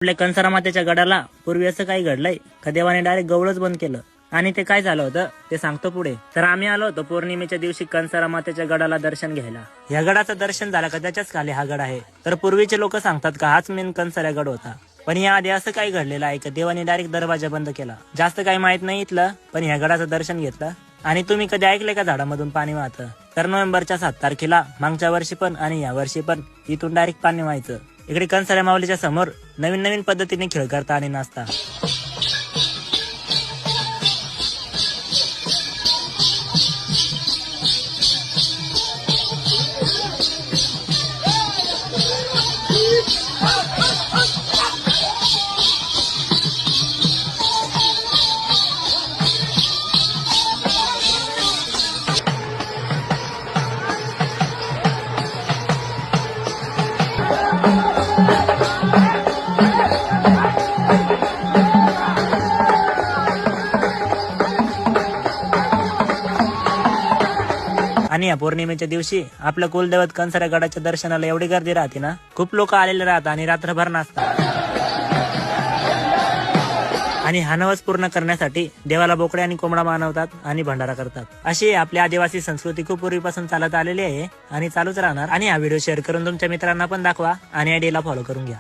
आपल्या कंसारा मातेच्या गडाला पूर्वी असं काही घडलंय का देवाने डायरेक्ट गवळच बंद केलं आणि ते काय झालं होतं ते सांगतो पुढे. तर आम्ही आलो होतो पौर्णिमेच्या दिवशी कंसारा मातेच्या गडाला दर्शन घ्यायला. या गडाचं दर्शन झालं का त्याच्याच खाली हा गड आहे. तर पूर्वीचे लोक सांगतात का हाच मेन कंसारा गड होता. पण याआधी असं काही घडलेलं आहे का देवाने डायरेक्ट दरवाजा बंद केला. जास्त काही माहित नाही इथलं, पण ह्या गडाचं दर्शन घेतलं. आणि तुम्ही कधी ऐकले का झाडामधून पाणी वाहतं? तर नोव्हेंबरच्या 7 तारखेला मागच्या वर्षी पण आणि या वर्षी पण इथून डायरेक्ट पाणी व्हायचं. इकडे कंसाऱ्या माऊलीच्या समोर नवीन नवीन पद्धतीने खेळ करता आणि नाचता. आणि या पौर्णिमेच्या दिवशी आपलं कुलदैवत कंसाऱ्या गडाच्या दर्शनाला एवढी गर्दी राहते ना, खूप लोक आलेले राहतात आणि रात्रभर नाचतात. आणि हा नवस पूर्ण करण्यासाठी देवाला बोकडे आणि कोंबडा मानवतात आणि भंडारा करतात. अशी आपली आदिवासी संस्कृती खूप पूर्वीपासून चालत आलेली आहे आणि चालूच राहणार. आणि हा व्हिडिओ शेअर करून तुमच्या मित्रांना पण दाखवा आणि आयडीला फॉलो करून घ्या.